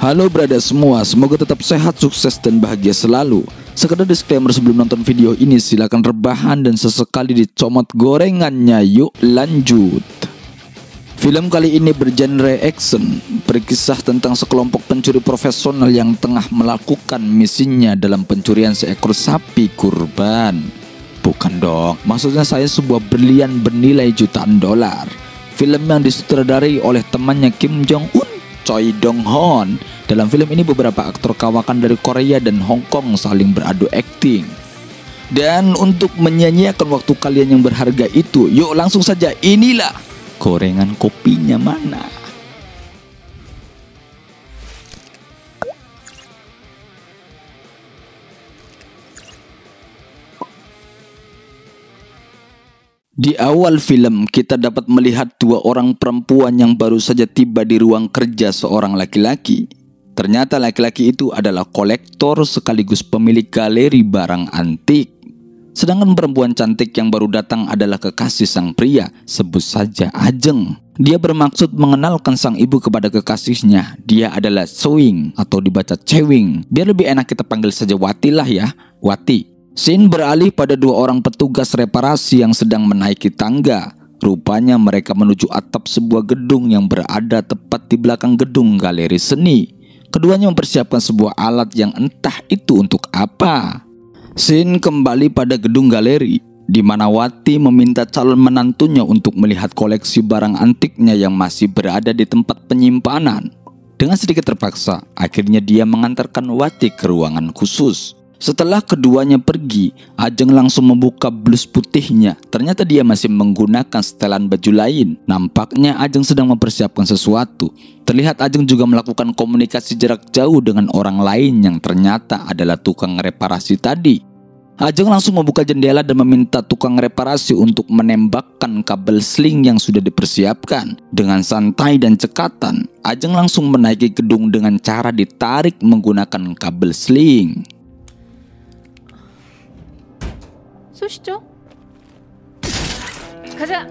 Halo brother semua, semoga tetap sehat, sukses, dan bahagia selalu. Sekedar disclaimer sebelum nonton video ini, silakan rebahan dan sesekali dicomot gorengannya. Yuk lanjut. Film kali ini bergenre action, berkisah tentang sekelompok pencuri profesional yang tengah melakukan misinya dalam pencurian seekor sapi kurban. Bukan dong, maksudnya saya sebuah berlian bernilai jutaan dolar. Film yang disutradarai oleh temannya Kim Jong-un, Choi Dong-hoon. Dalam film ini beberapa aktor kawakan dari Korea dan Hong Kong saling beradu akting. Dan untuk menyanyiakan waktu kalian yang berharga itu, yuk langsung saja, inilah gorengan kopinya mana. Di awal film, kita dapat melihat dua orang perempuan yang baru saja tiba di ruang kerja seorang laki-laki. Ternyata laki-laki itu adalah kolektor sekaligus pemilik galeri barang antik. Sedangkan perempuan cantik yang baru datang adalah kekasih sang pria, sebut saja Ajeng. Dia bermaksud mengenalkan sang ibu kepada kekasihnya. Dia adalah Soing atau dibaca Cewing. Biar lebih enak kita panggil saja Wati lah ya, Wati. Scene beralih pada dua orang petugas reparasi yang sedang menaiki tangga. Rupanya mereka menuju atap sebuah gedung yang berada tepat di belakang gedung galeri seni. Keduanya mempersiapkan sebuah alat yang entah itu untuk apa. Scene kembali pada gedung galeri, di mana Wati meminta calon menantunya untuk melihat koleksi barang antiknya yang masih berada di tempat penyimpanan. Dengan sedikit terpaksa, akhirnya dia mengantarkan Wati ke ruangan khusus. Setelah keduanya pergi, Ajeng langsung membuka blus putihnya. Ternyata dia masih menggunakan setelan baju lain. Nampaknya Ajeng sedang mempersiapkan sesuatu. Terlihat Ajeng juga melakukan komunikasi jarak jauh dengan orang lain yang ternyata adalah tukang reparasi tadi. Ajeng langsung membuka jendela dan meminta tukang reparasi untuk menembakkan kabel sling yang sudah dipersiapkan. Dengan santai dan cekatan, Ajeng langsung menaiki gedung dengan cara ditarik menggunakan kabel sling. 소시죠? 가자.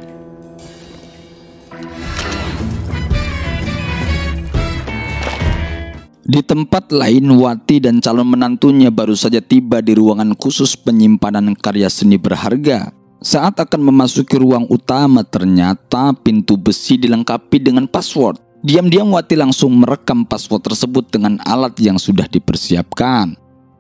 Di tempat lain, Wati dan calon menantunya baru saja tiba di ruangan khusus penyimpanan karya seni berharga. Saat akan memasuki ruang utama, ternyata pintu besi dilengkapi dengan password. Diam-diam Wati langsung merekam password tersebut dengan alat yang sudah dipersiapkan.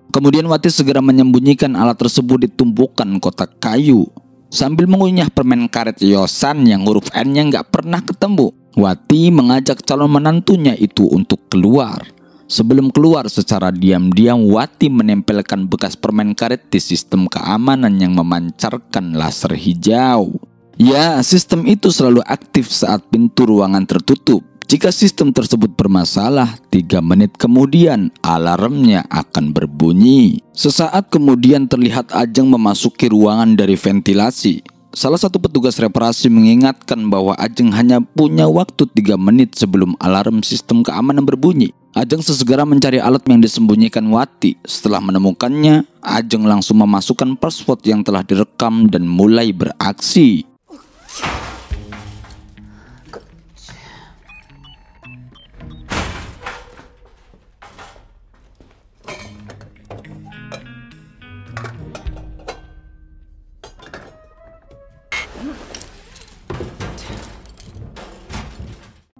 Kemudian Wati segera menyembunyikan alat tersebut di tumpukan kotak kayu. Sambil mengunyah permen karet Yosan yang huruf N-nya nggak pernah ketemu, Wati mengajak calon menantunya itu untuk keluar. Sebelum keluar secara diam-diam, Wati menempelkan bekas permen karet di sistem keamanan yang memancarkan laser hijau. Ya, sistem itu selalu aktif saat pintu ruangan tertutup. Jika sistem tersebut bermasalah, 3 menit kemudian alarmnya akan berbunyi. Sesaat kemudian terlihat Ajeng memasuki ruangan dari ventilasi. Salah satu petugas reparasi mengingatkan bahwa Ajeng hanya punya waktu 3 menit sebelum alarm sistem keamanan berbunyi. Ajeng sesegera mencari alat yang disembunyikan Wati. Setelah menemukannya, Ajeng langsung memasukkan password yang telah direkam dan mulai beraksi.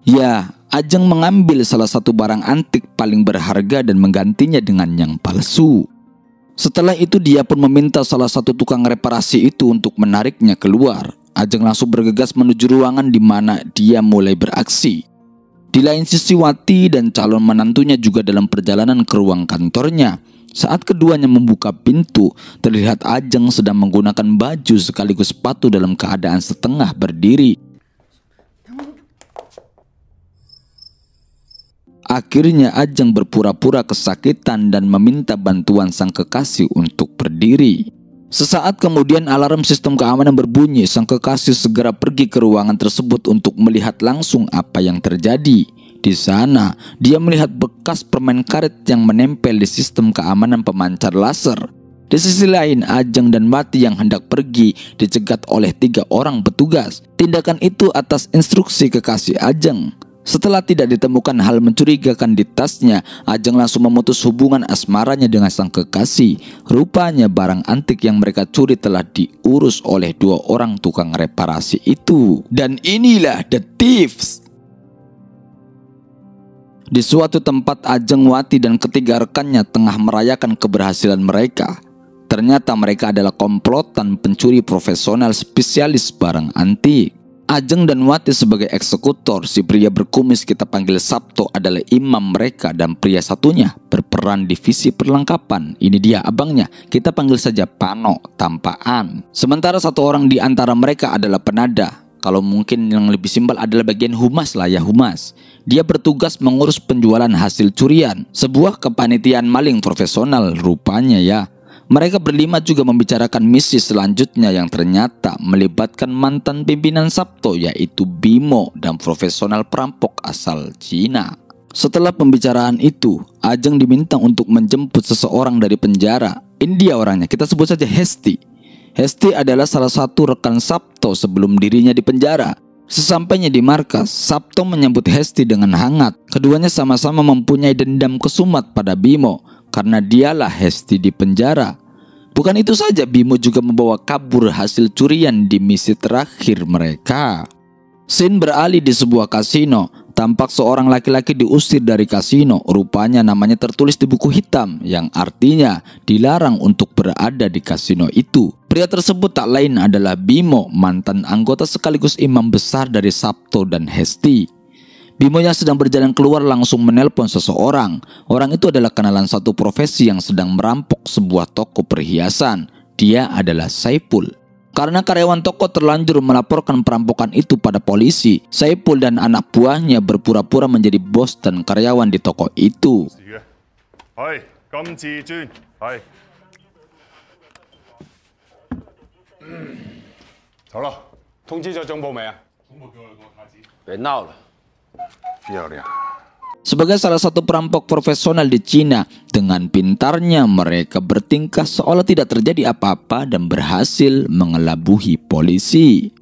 Ya, Ajeng mengambil salah satu barang antik paling berharga dan menggantinya dengan yang palsu. Setelah itu dia pun meminta salah satu tukang reparasi itu untuk menariknya keluar. Ajeng langsung bergegas menuju ruangan di mana dia mulai beraksi. Di lain sisi, Wati dan calon menantunya juga dalam perjalanan ke ruang kantornya. Saat keduanya membuka pintu, terlihat Ajeng sedang menggunakan baju sekaligus sepatu dalam keadaan setengah berdiri. Akhirnya Ajeng berpura-pura kesakitan dan meminta bantuan sang kekasih untuk berdiri. Sesaat kemudian alarm sistem keamanan berbunyi. Sang kekasih segera pergi ke ruangan tersebut untuk melihat langsung apa yang terjadi. Di sana, dia melihat bekas permen karet yang menempel di sistem keamanan pemancar laser. Di sisi lain, Ajeng dan Wati yang hendak pergi dicegat oleh 3 orang petugas. Tindakan itu atas instruksi kekasih Ajeng. Setelah tidak ditemukan hal mencurigakan di tasnya, Ajeng langsung memutus hubungan asmaranya dengan sang kekasih. Rupanya barang antik yang mereka curi telah diurus oleh 2 orang tukang reparasi itu. Dan inilah The Thieves. Di suatu tempat, Ajeng, Wati, dan ketiga rekannya tengah merayakan keberhasilan mereka. Ternyata mereka adalah komplotan pencuri profesional spesialis barang antik. Ajeng dan Wati sebagai eksekutor, si pria berkumis kita panggil Sabto adalah imam mereka, dan pria satunya berperan divisi perlengkapan. Ini dia abangnya, kita panggil saja Pano tanpa An. Sementara 1 orang di antara mereka adalah penada. Kalau mungkin yang lebih simpel adalah bagian humas lah ya, humas. Dia bertugas mengurus penjualan hasil curian. Sebuah kepanitiaan maling profesional rupanya ya. Mereka berlima juga membicarakan misi selanjutnya yang ternyata melibatkan mantan pimpinan Sabto, yaitu Bimo, dan profesional perampok asal Cina. Setelah pembicaraan itu, Ajeng diminta untuk menjemput seseorang dari penjara. Ini dia orangnya, kita sebut saja Hesti. Hesti adalah salah satu rekan Sabto sebelum dirinya di penjara. Sesampainya di markas, Sabto menyambut Hesti dengan hangat. Keduanya sama-sama mempunyai dendam kesumat pada Bimo, karena dialah Hesti di penjara. Bukan itu saja, Bimo juga membawa kabur hasil curian di misi terakhir mereka. Scene beralih di sebuah kasino. Tampak seorang laki-laki diusir dari kasino. Rupanya namanya tertulis di buku hitam, yang artinya dilarang untuk berada di kasino itu. Pria tersebut tak lain adalah Bimo, mantan anggota sekaligus imam besar dari Sabto dan Hesti. Bimo yang sedang berjalan keluar langsung menelpon seseorang. Orang itu adalah kenalan satu profesi yang sedang merampok sebuah toko perhiasan. Dia adalah Saipul. Karena karyawan toko terlanjur melaporkan perampokan itu pada polisi, Saipul dan anak buahnya berpura-pura menjadi bos dan karyawan di toko itu. Hai, Kim Ji-jun. Hai. 走了，通知咗總部未啊？總部叫我攞卡紙。別鬧啦，漂亮。 Sebagai salah satu perampok profesional di Cina, dengan pintarnya mereka bertingkah seolah tidak terjadi apa-apa dan berhasil mengelabuhi polisi.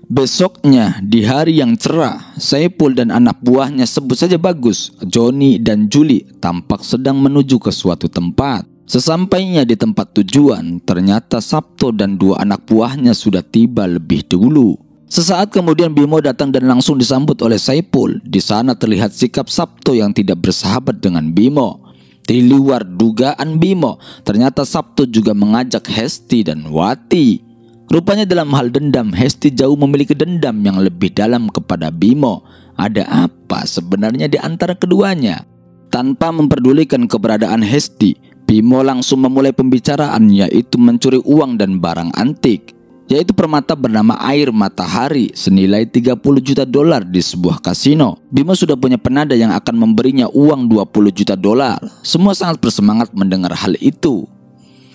Besoknya, di hari yang cerah, Saipul dan anak buahnya, sebut saja Bagus, Joni, dan Juli tampak sedang menuju ke suatu tempat. Sesampainya di tempat tujuan, ternyata Sabto dan 2 anak buahnya sudah tiba lebih dulu. Sesaat kemudian Bimo datang dan langsung disambut oleh Saipul. Di sana terlihat sikap Sabto yang tidak bersahabat dengan Bimo. Di luar dugaan Bimo, ternyata Sabto juga mengajak Hesti dan Wati. Rupanya dalam hal dendam, Hesti jauh memiliki dendam yang lebih dalam kepada Bimo. Ada apa sebenarnya di antara keduanya? Tanpa memperdulikan keberadaan Hesti, Bimo langsung memulai pembicaraan, yaitu mencuri uang dan barang antik, yaitu permata bernama air matahari senilai 30 juta dolar di sebuah kasino. Bimo sudah punya penada yang akan memberinya uang 20 juta dolar. Semua sangat bersemangat mendengar hal itu.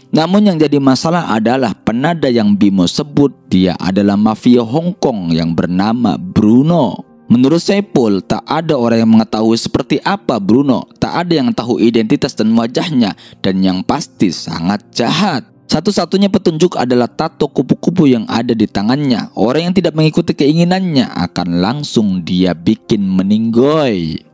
Namun yang jadi masalah adalah penada yang Bimo sebut dia adalah mafia Hong Kong yang bernama Bruno. Menurut Saipul, tak ada orang yang mengetahui seperti apa Bruno. Tak ada yang tahu identitas dan wajahnya, dan yang pasti sangat jahat. Satu-satunya petunjuk adalah tato kupu-kupu yang ada di tangannya. Orang yang tidak mengikuti keinginannya akan langsung dia bikin meninggoy.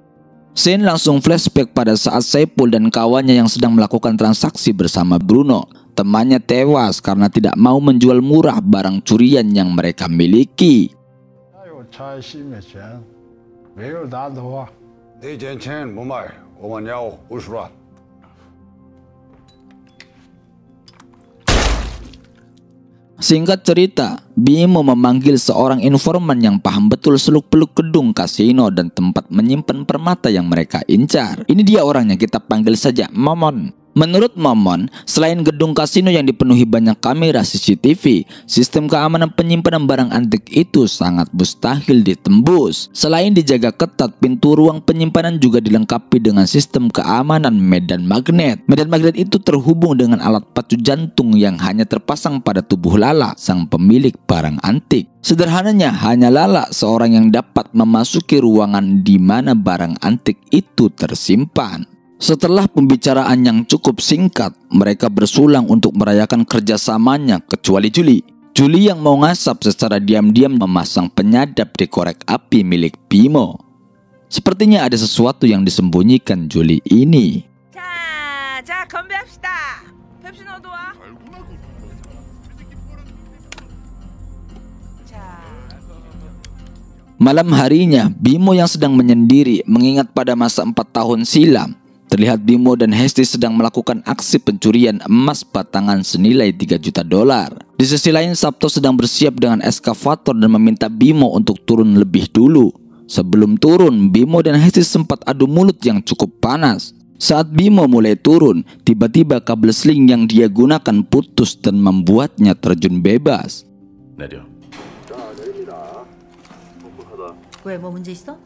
Scene langsung flashback pada saat Saipul dan kawannya yang sedang melakukan transaksi bersama Bruno. Temannya tewas karena tidak mau menjual murah barang curian yang mereka miliki. 差新的钱，没有拿的话，那件钱不卖，我们要50万。 Singkat cerita, Bimo memanggil seorang informan yang paham betul seluk-beluk gedung kasino dan tempat menyimpan permata yang mereka incar. Ini dia orangnya, kita panggil saja Momon. Menurut Momon, selain gedung kasino yang dipenuhi banyak kamera CCTV, sistem keamanan penyimpanan barang antik itu sangat mustahil ditembus. Selain dijaga ketat, pintu ruang penyimpanan juga dilengkapi dengan sistem keamanan medan magnet. Medan magnet itu terhubung dengan alat pacu jantung yang hanya terpasang pada tubuh Lala, sang pemilik barang antik. Sederhananya, hanya Lala seorang yang dapat memasuki ruangan di mana barang antik itu tersimpan. Setelah pembicaraan yang cukup singkat, mereka bersulang untuk merayakan kerjasamanya kecuali Juli. Juli yang mau ngasap secara diam-diam memasang penyadap di korek api milik Bimo. Sepertinya ada sesuatu yang disembunyikan Juli ini. 자, 건배합시다. 펩시 너도와. Malam harinya, Bimo yang sedang menyendiri mengingat pada masa 4 tahun silam. Terlihat Bimo dan Hesti sedang melakukan aksi pencurian emas batangan senilai 3 juta dolar. Di sisi lain, Sabto sedang bersiap dengan eskavator dan meminta Bimo untuk turun lebih dulu. Sebelum turun, Bimo dan Hesti sempat adu mulut yang cukup panas. Saat Bimo mulai turun, tiba-tiba kabel sling yang dia gunakan putus dan membuatnya terjun bebas. 내려. 왜, 뭐 문제 있어?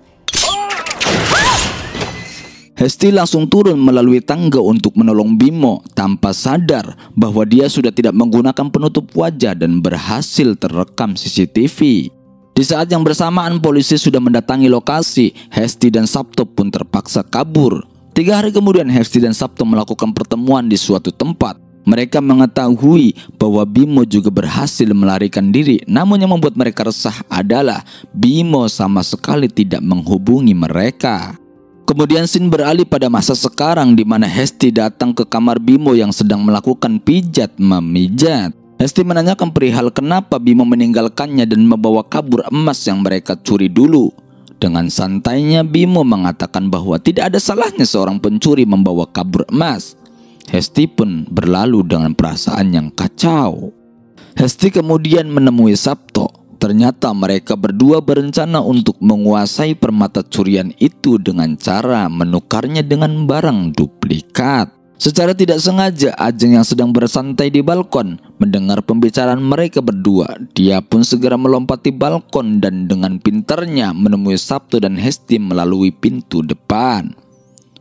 Hesti langsung turun melalui tangga untuk menolong Bimo tanpa sadar bahwa dia sudah tidak menggunakan penutup wajah dan berhasil terekam CCTV. Di saat yang bersamaan polisi sudah mendatangi lokasi, Hesti dan Sabto pun terpaksa kabur. 3 hari kemudian Hesti dan Sabto melakukan pertemuan di suatu tempat. Mereka mengetahui bahwa Bimo juga berhasil melarikan diri. Namun yang membuat mereka resah adalah Bimo sama sekali tidak menghubungi mereka. Kemudian scene beralih pada masa sekarang di mana Hesti datang ke kamar Bimo yang sedang melakukan pijat memijat. Hesti menanyakan perihal kenapa Bimo meninggalkannya dan membawa kabur emas yang mereka curi dulu. Dengan santainya Bimo mengatakan bahwa tidak ada salahnya seorang pencuri membawa kabur emas. Hesti pun berlalu dengan perasaan yang kacau. Hesti kemudian menemui Sabto. Ternyata mereka berdua berencana untuk menguasai permata curian itu dengan cara menukarnya dengan barang duplikat. Secara tidak sengaja, Ajeng yang sedang bersantai di balkon mendengar pembicaraan mereka berdua. Dia pun segera melompati balkon dan dengan pintarnya menemui Sabto dan Hesti melalui pintu depan.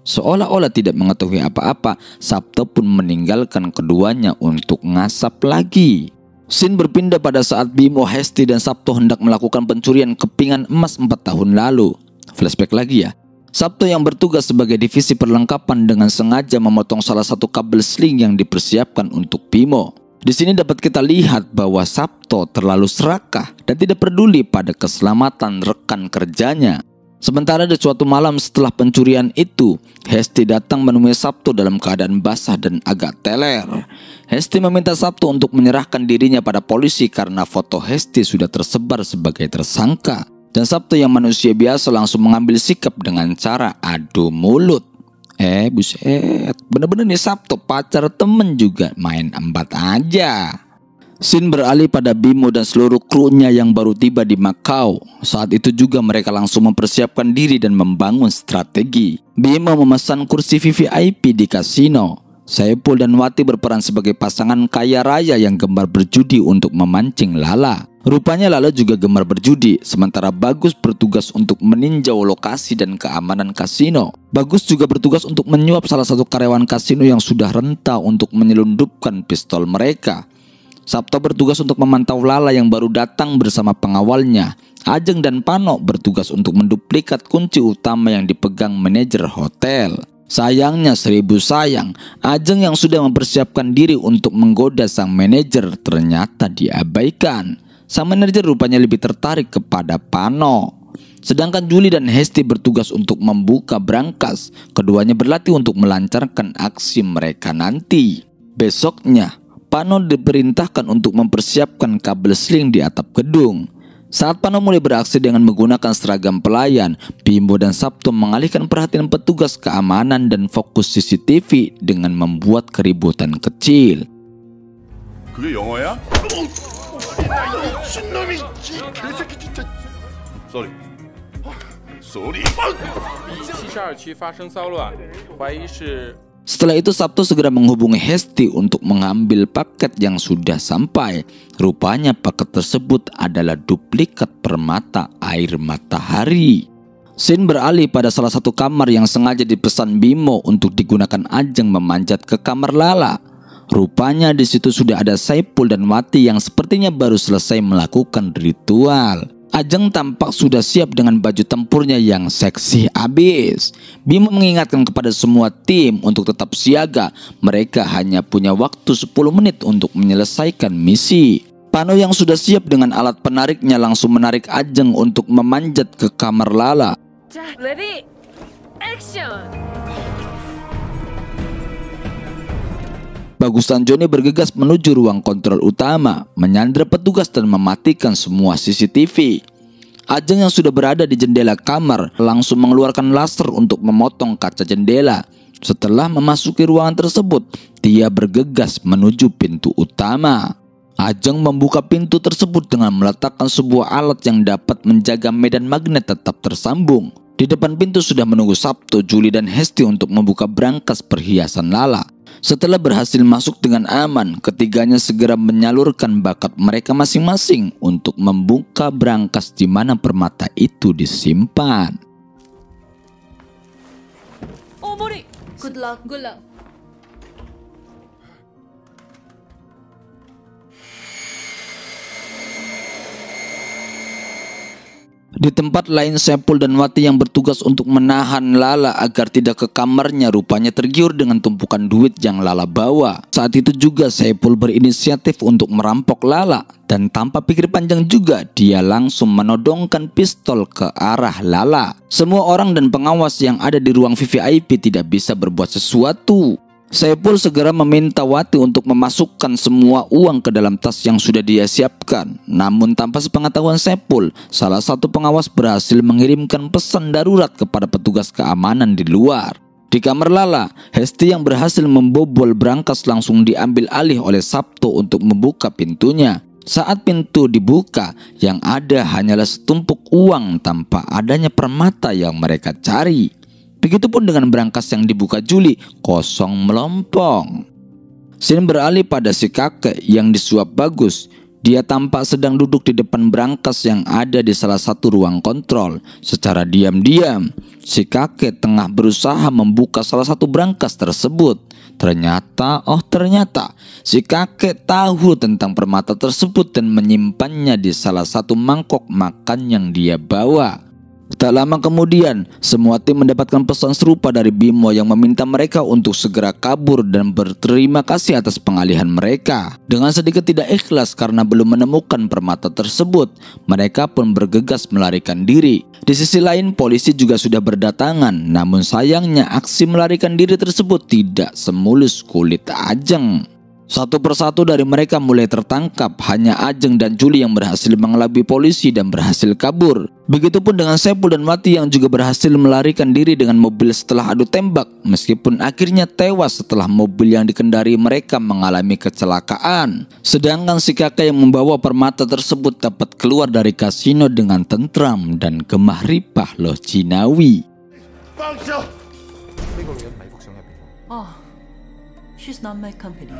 Seolah-olah tidak mengetahui apa-apa, Sabto pun meninggalkan keduanya untuk ngasap lagi. Scene berpindah pada saat Bimo, Hesti dan Sabto hendak melakukan pencurian kepingan emas 4 tahun lalu. Flashback lagi ya. Sabto yang bertugas sebagai divisi perlengkapan dengan sengaja memotong salah satu kabel sling yang dipersiapkan untuk Bimo. Di sini dapat kita lihat bahwa Sabto terlalu serakah dan tidak peduli pada keselamatan rekan kerjanya. Sementara di suatu malam setelah pencurian itu, Hesti datang menemui Sabto dalam keadaan basah dan agak teler. Hesti meminta Sabto untuk menyerahkan dirinya pada polisi karena foto Hesti sudah tersebar sebagai tersangka. Dan Sabto yang manusia biasa langsung mengambil sikap dengan cara adu mulut. Buset, bener-bener nih Sabto pacar temen juga main embat aja. Scene beralih pada Bimo dan seluruh krunya yang baru tiba di Macau. Saat itu juga mereka langsung mempersiapkan diri dan membangun strategi. Bimo memesan kursi VIP di kasino. Saipul dan Wati berperan sebagai pasangan kaya raya yang gemar berjudi untuk memancing Lala. Rupanya Lala juga gemar berjudi, sementara Bagus bertugas untuk meninjau lokasi dan keamanan kasino. Bagus juga bertugas untuk menyuap salah satu karyawan kasino yang sudah renta untuk menyelundupkan pistol mereka. Sabto bertugas untuk memantau Lala yang baru datang bersama pengawalnya. Ajeng dan Pano bertugas untuk menduplikat kunci utama yang dipegang manajer hotel. Sayangnya 1000 sayang, Ajeng yang sudah mempersiapkan diri untuk menggoda sang manajer ternyata diabaikan. Sang manajer rupanya lebih tertarik kepada Pano. Sedangkan Juli dan Hesti bertugas untuk membuka brankas. Keduanya berlatih untuk melancarkan aksi mereka nanti. Besoknya, Pano diperintahkan untuk mempersiapkan kabel sling di atap gedung. Saat Pano mulai beraksi dengan menggunakan seragam pelayan, Bimo dan Sabto mengalihkan perhatian petugas keamanan dan fokus CCTV dengan membuat keributan kecil. 그게 영어야? Sorry. Sorry. 72区发生骚乱，怀疑是。 Setelah itu Sabto segera menghubungi Hesti untuk mengambil paket yang sudah sampai. Rupanya paket tersebut adalah duplikat permata air matahari. Scene beralih pada salah satu kamar yang sengaja dipesan Bimo untuk digunakan Ajeng memanjat ke kamar Lala. Rupanya di situ sudah ada Saipul dan Wati yang sepertinya baru selesai melakukan ritual. Ajeng tampak sudah siap dengan baju tempurnya yang seksi abis. Bimo mengingatkan kepada semua tim untuk tetap siaga. Mereka hanya punya waktu 10 menit untuk menyelesaikan misi. Pano yang sudah siap dengan alat penariknya langsung menarik Ajeng untuk memanjat ke kamar Lala. 자, 레디, 액션! Bagus dan Johnny bergegas menuju ruang kontrol utama, menyandra petugas dan mematikan semua CCTV. Ajeng yang sudah berada di jendela kamar langsung mengeluarkan laser untuk memotong kaca jendela. Setelah memasuki ruangan tersebut, dia bergegas menuju pintu utama. Ajeng membuka pintu tersebut dengan meletakkan sebuah alat yang dapat menjaga medan magnet tetap tersambung. Di depan pintu sudah menunggu Sabto, Julie, dan Hesti untuk membuka brankas perhiasan Lala. Setelah berhasil masuk dengan aman, ketiganya segera menyalurkan bakat mereka masing-masing untuk membuka brankas di mana permata itu disimpan. Oh, Mori! Good luck. Good luck. Di tempat lain, Saipul dan Wati yang bertugas untuk menahan Lala agar tidak ke kamarnya rupanya tergiur dengan tumpukan duit yang Lala bawa. Saat itu juga Saipul berinisiatif untuk merampok Lala, dan tanpa pikir panjang juga dia langsung menodongkan pistol ke arah Lala. Semua orang dan pengawas yang ada di ruang VVIP tidak bisa berbuat sesuatu. Saipul segera meminta Wati untuk memasukkan semua uang ke dalam tas yang sudah dia siapkan. Namun tanpa sepengetahuan Saipul, salah satu pengawas berhasil mengirimkan pesan darurat kepada petugas keamanan di luar. Di kamar Lala, Hesti yang berhasil membobol brankas langsung diambil alih oleh Sabto untuk membuka pintunya. Saat pintu dibuka, yang ada hanyalah setumpuk uang tanpa adanya permata yang mereka cari. Begitupun dengan brankas yang dibuka Julie, kosong melompong. Scene beralih pada si kakek yang disuap Bagus. Dia tampak sedang duduk di depan brankas yang ada di salah satu ruang kontrol. Secara diam-diam, si kakek tengah berusaha membuka salah satu brankas tersebut. Ternyata si kakek tahu tentang permata tersebut dan menyimpannya di salah satu mangkok makan yang dia bawa. Tak lama kemudian, semua tim mendapatkan pesan serupa dari Bimo yang meminta mereka untuk segera kabur dan berterima kasih atas pengalihan mereka. Dengan sedikit tidak ikhlas karena belum menemukan permata tersebut, mereka pun bergegas melarikan diri. Di sisi lain, polisi juga sudah berdatangan, namun sayangnya aksi melarikan diri tersebut tidak semulus kulit Ajeng. Satu persatu dari mereka mulai tertangkap, hanya Ajeng dan Julie yang berhasil mengelabui polisi dan berhasil kabur. Begitupun dengan Saipul dan Wati yang juga berhasil melarikan diri dengan mobil setelah adu tembak, meskipun akhirnya tewas setelah mobil yang dikendari mereka mengalami kecelakaan. Sedangkan si kakek yang membawa permata tersebut dapat keluar dari kasino dengan tentram dan gemah ripah loh Cinawi. Oh, she's not my company.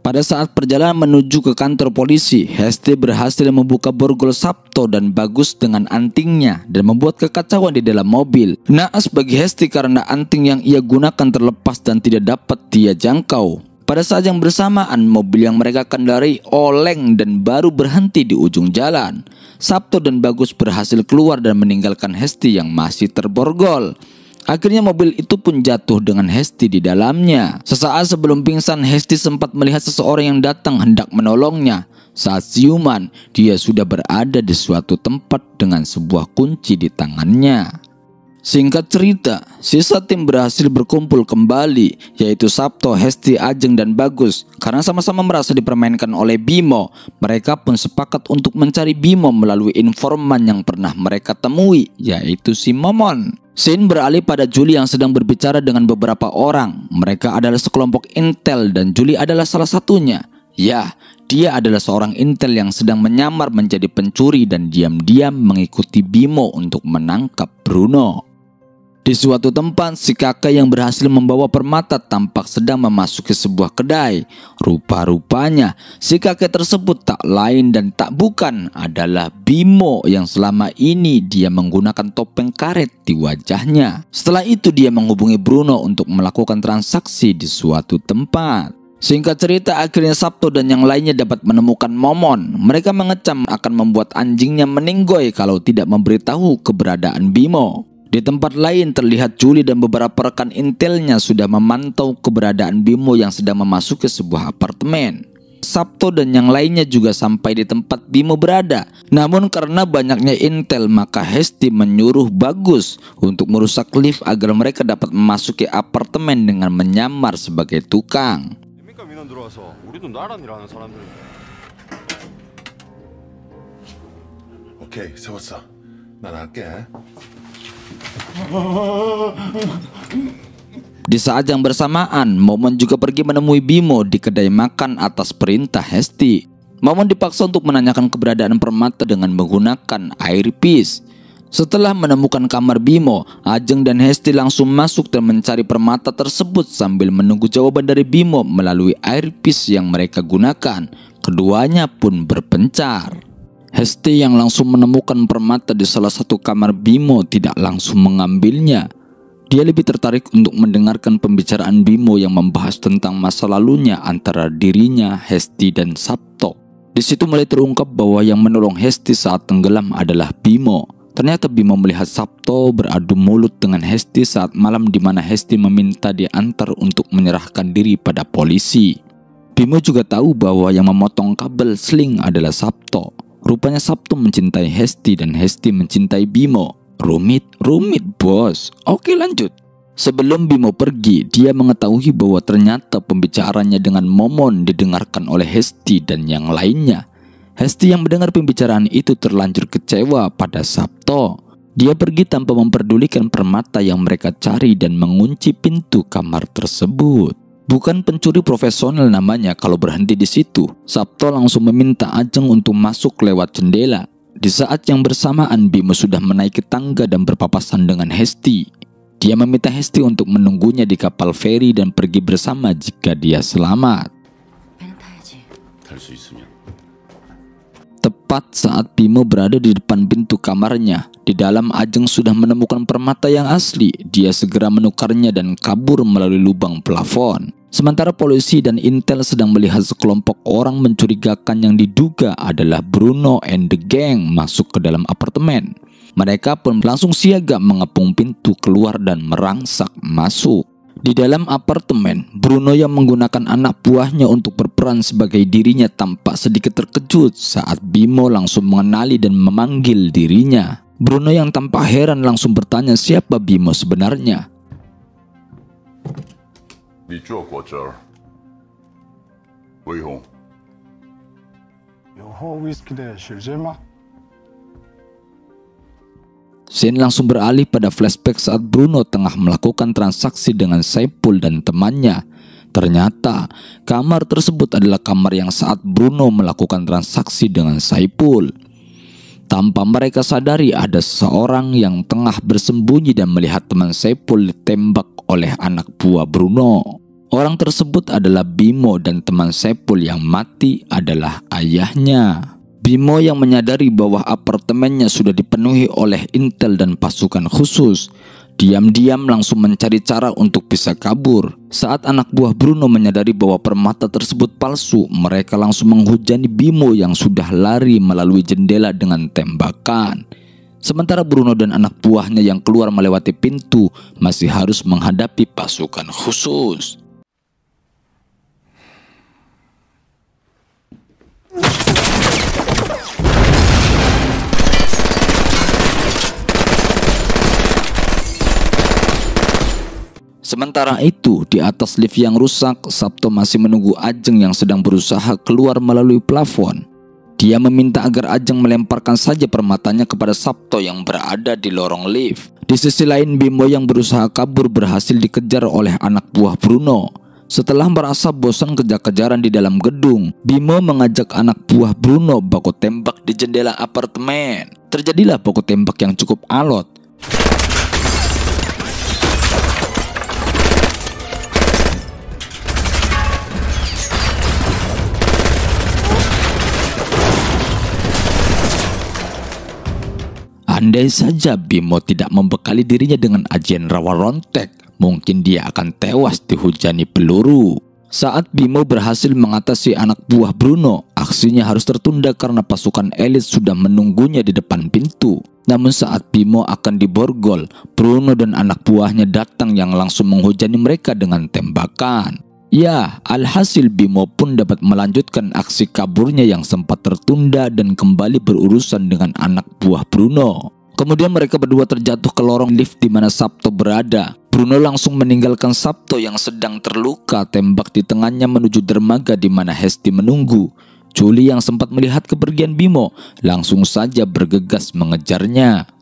Pada saat perjalanan menuju ke kantor polisi, Hesti berhasil membuka borgol Sabto dan Bagus dengan antingnya dan membuat kekacauan di dalam mobil. Naas bagi Hesti karena anting yang ia gunakan terlepas dan tidak dapat dia jangkau. Pada saat yang bersamaan, mobil yang mereka kendari oleng dan baru berhenti di ujung jalan. Sabto dan Bagus berhasil keluar dan meninggalkan Hesti yang masih terborgol. Akhirnya mobil itu pun jatuh dengan Hesti di dalamnya. Sesaat sebelum pingsan, Hesti sempat melihat seseorang yang datang hendak menolongnya. Saat siuman, dia sudah berada di suatu tempat dengan sebuah kunci di tangannya. Singkat cerita, sisa tim berhasil berkumpul kembali, yaitu Sabto, Hesti, Ajeng, dan Bagus. Karena sama-sama merasa dipermainkan oleh Bimo, mereka pun sepakat untuk mencari Bimo melalui informan yang pernah mereka temui, yaitu si Momon. Scene beralih pada Julie yang sedang berbicara dengan beberapa orang. Mereka adalah sekelompok intel dan Julie adalah salah satunya. Ya, dia adalah seorang intel yang sedang menyamar menjadi pencuri dan diam-diam mengikuti Bimo untuk menangkap Bruno. Di suatu tempat, si kakek yang berhasil membawa permata tampak sedang memasuki sebuah kedai. Rupa-rupanya, si kakek tersebut tak lain dan tak bukan adalah Bimo yang selama ini dia menggunakan topeng karet di wajahnya. Setelah itu dia menghubungi Bruno untuk melakukan transaksi di suatu tempat. Singkat cerita, akhirnya Sabto dan yang lainnya dapat menemukan Momon. Mereka mengecam akan membuat anjingnya meninggoy kalau tidak memberitahu keberadaan Bimo. Di tempat lain terlihat Julie dan beberapa rekan intelnya sudah memantau keberadaan Bimo yang sedang memasuki sebuah apartemen. Sabto dan yang lainnya juga sampai di tempat Bimo berada. Namun karena banyaknya intel, maka Hesti menyuruh Bagus untuk merusak lift agar mereka dapat memasuki apartemen dengan menyamar sebagai tukang. 오케이, 세웠어. 난 할게. Di saat yang bersamaan, Momon juga pergi menemui Bimo di kedai makan atas perintah Hesti. Momon dipaksa untuk menanyakan keberadaan permata dengan menggunakan earpiece. Setelah menemukan kamar Bimo, Ajeng dan Hesti langsung masuk dan mencari permata tersebut sambil menunggu jawaban dari Bimo melalui earpiece yang mereka gunakan. Keduanya pun berpencar. Hesti yang langsung menemukan permata di salah satu kamar Bimo tidak langsung mengambilnya. Dia lebih tertarik untuk mendengarkan pembicaraan Bimo yang membahas tentang masa lalunya antara dirinya, Hesti, dan Sabto. Di situ mulai terungkap bahwa yang menolong Hesti saat tenggelam adalah Bimo. Ternyata Bimo melihat Sabto beradu mulut dengan Hesti saat malam di mana Hesti meminta diantar untuk menyerahkan diri pada polisi. Bimo juga tahu bahwa yang memotong kabel sling adalah Sabto. Rupanya Sabto mencintai Hesti dan Hesti mencintai Bimo. Rumit bos. Oke, lanjut. Sebelum Bimo pergi, dia mengetahui bahwa ternyata pembicaraannya dengan Momon didengarkan oleh Hesti dan yang lainnya. Hesti yang mendengar pembicaraan itu terlanjur kecewa pada Sabto. Dia pergi tanpa memperdulikan permata yang mereka cari dan mengunci pintu kamar tersebut. Bukan pencuri profesional namanya kalau berhenti di situ. Sabto langsung meminta Ajeng untuk masuk lewat jendela. Di saat yang bersamaan, Bimo sudah menaiki tangga dan berpapasan dengan Hesti. Dia meminta Hesti untuk menunggunya di kapal feri dan pergi bersama jika dia selamat. Tepat saat Bimo berada di depan pintu kamarnya, di dalam Ajeng sudah menemukan permata yang asli. Dia segera menukarnya dan kabur melalui lubang plafon. Sementara polisi dan intel sedang melihat sekelompok orang mencurigakan yang diduga adalah Bruno and the gang masuk ke dalam apartemen. Mereka pun langsung siaga mengepung pintu keluar dan merangsak masuk. Di dalam apartemen, Bruno yang menggunakan anak buahnya untuk berperan sebagai dirinya tampak sedikit terkejut saat Bimo langsung mengenali dan memanggil dirinya. Bruno yang tampak heran langsung bertanya siapa Bimo sebenarnya. 你做过这儿？魏红，有喝 whisky 的时间吗？ Scene langsung beralih pada flashback saat Bruno tengah melakukan transaksi dengan Saipul dan temannya. Ternyata kamar tersebut adalah kamar yang saat Bruno melakukan transaksi dengan Saipul. Tanpa mereka sadari ada seseorang yang tengah bersembunyi dan melihat teman Saipul ditembak oleh anak buah Bruno. Orang tersebut adalah Bimo dan teman Saipul yang mati adalah ayahnya. Bimo yang menyadari bahwa apartemennya sudah dipenuhi oleh intel dan pasukan khusus, diam-diam langsung mencari cara untuk bisa kabur. Saat anak buah Bruno menyadari bahwa permata tersebut palsu, mereka langsung menghujani Bimo yang sudah lari melalui jendela dengan tembakan. Sementara Bruno dan anak buahnya yang keluar melewati pintu masih harus menghadapi pasukan khusus. Sementara itu, di atas lift yang rusak, Sabto masih menunggu Ajeng yang sedang berusaha keluar melalui plafon. Dia meminta agar Ajeng melemparkan saja permatanya kepada Sabto yang berada di lorong lift. Di sisi lain, Bimo yang berusaha kabur berhasil dikejar oleh anak buah Bruno. Setelah merasa bosan kejar-kejaran di dalam gedung, Bimo mengajak anak buah Bruno baku tembak di jendela apartemen. Terjadilah baku tembak yang cukup alot. Andai saja Bimo tidak membekali dirinya dengan ajian rawa rontek, mungkin dia akan tewas dihujani peluru. Saat Bimo berhasil mengatasi anak buah Bruno, aksinya harus tertunda karena pasukan elit sudah menunggunya di depan pintu. Namun saat Bimo akan diborgol, Bruno dan anak buahnya datang yang langsung menghujani mereka dengan tembakan. Ya, alhasil Bimo pun dapat melanjutkan aksi kaburnya yang sempat tertunda dan kembali berurusan dengan anak buah Bruno. Kemudian mereka berdua terjatuh ke lorong lift di mana Sabto berada. Bruno langsung meninggalkan Sabto yang sedang terluka tembak di tangannya menuju dermaga di mana Hesti menunggu. Julie yang sempat melihat kepergian Bimo langsung saja bergegas mengejarnya.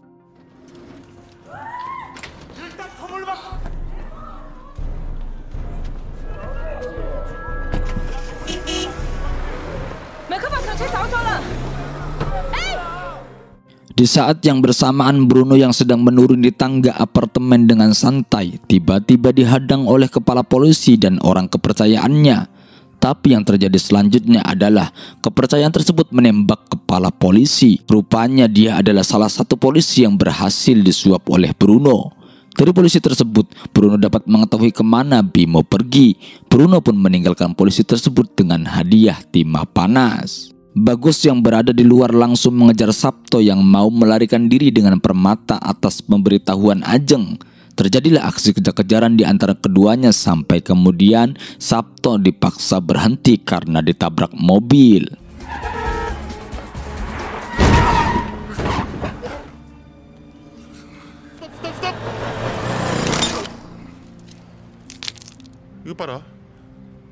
Di saat yang bersamaan Bruno yang sedang menurun di tangga apartemen dengan santai tiba-tiba dihadang oleh kepala polisi dan orang kepercayaannya. Tapi yang terjadi selanjutnya adalah kepercayaan tersebut menembak kepala polisi. Rupanya dia adalah salah satu polisi yang berhasil disuap oleh Bruno. Dari polisi tersebut, Bruno dapat mengetahui kemana Bimo pergi. Bruno pun meninggalkan polisi tersebut dengan hadiah timah panas. Bagus yang berada di luar langsung mengejar Sabto yang mau melarikan diri dengan permata atas pemberitahuan Ajeng. Terjadilah aksi kejar-kejaran di antara keduanya sampai kemudian Sabto dipaksa berhenti karena ditabrak mobil. 이거 봐라.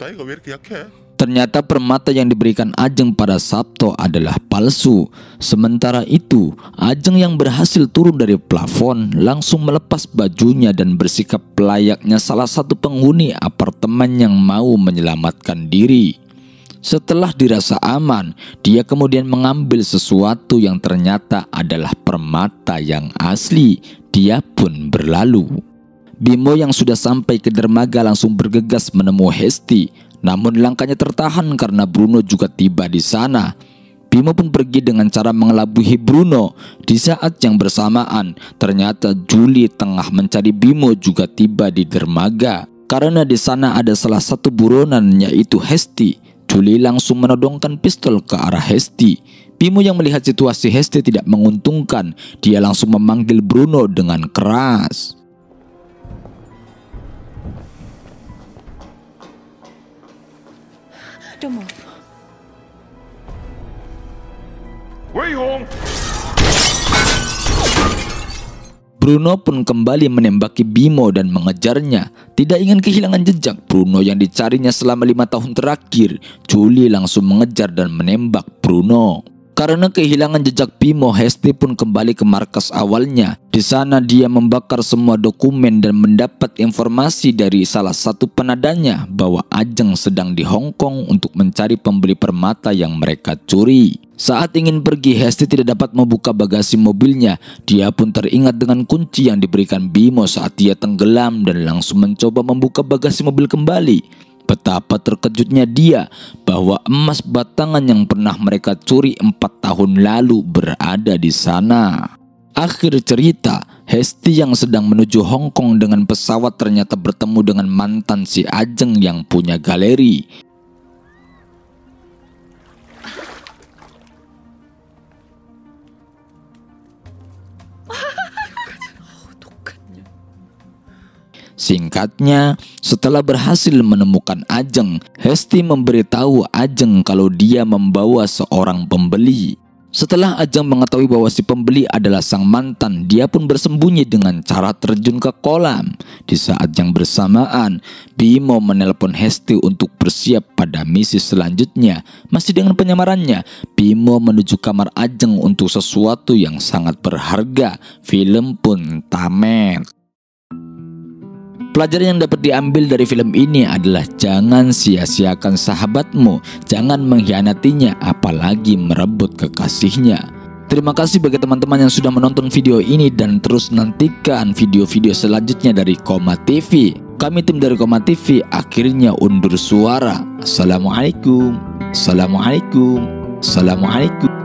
나이가 왜 이렇게 약해? Ternyata permata yang diberikan Ajeng pada Sabto adalah palsu. Sementara itu, Ajeng yang berhasil turun dari plafon langsung melepas bajunya dan bersikap layaknya salah satu penghuni apartemen yang mau menyelamatkan diri. Setelah dirasa aman, dia kemudian mengambil sesuatu yang ternyata adalah permata yang asli. Dia pun berlalu. Bimo yang sudah sampai ke dermaga langsung bergegas menemui Hesti. Namun langkahnya tertahan karena Bruno juga tiba di sana. Bimo pun pergi dengan cara mengelabui Bruno. Di saat yang bersamaan, ternyata Julie tengah mencari Bimo juga tiba di dermaga. Karena di sana ada salah satu buronan yaitu Hesti. Julie langsung menodongkan pistol ke arah Hesti. Bimo yang melihat situasi Hesti tidak menguntungkan, dia langsung memanggil Bruno dengan keras. Don't move. Wei Hong! Bruno pun kembali menembaki Bimo dan mengejarnya. Tidak ingin kehilangan jejak Bruno yang dicarinya selama 5 tahun terakhir, Julie langsung mengejar dan menembak Bruno. Karena kehilangan jejak Bimo, Hesti pun kembali ke markas awalnya. Di sana dia membakar semua dokumen dan mendapat informasi dari salah satu penadanya bahwa Ajeng sedang di Hong Kong untuk mencari pembeli permata yang mereka curi. Saat ingin pergi, Hesti tidak dapat membuka bagasi mobilnya. Dia pun teringat dengan kunci yang diberikan Bimo saat dia tenggelam dan langsung mencoba membuka bagasi mobil kembali. Betapa terkejutnya dia bahwa emas batangan yang pernah mereka curi 4 tahun lalu berada di sana. Akhir cerita, Hesti yang sedang menuju Hong Kong dengan pesawat ternyata bertemu dengan mantan si Ajeng yang punya galeri. Singkatnya, setelah berhasil menemukan Ajeng, Hesti memberitahu Ajeng kalau dia membawa seorang pembeli. Setelah Ajeng mengetahui bahwa si pembeli adalah sang mantan, dia pun bersembunyi dengan cara terjun ke kolam. Di saat yang bersamaan, Bimo menelpon Hesti untuk bersiap pada misi selanjutnya. Masih dengan penyamarannya, Bimo menuju kamar Ajeng untuk sesuatu yang sangat berharga. Film pun tamat. Pelajaran yang dapat diambil dari film ini adalah jangan sia-siakan sahabatmu, jangan mengkhianatinya, apalagi merebut kekasihnya. Terima kasih bagi teman-teman yang sudah menonton video ini dan terus nantikan video-video selanjutnya dari Koma TV. Kami tim dari Koma TV akhirnya undur suara. Assalamualaikum. Assalamualaikum. Assalamualaikum.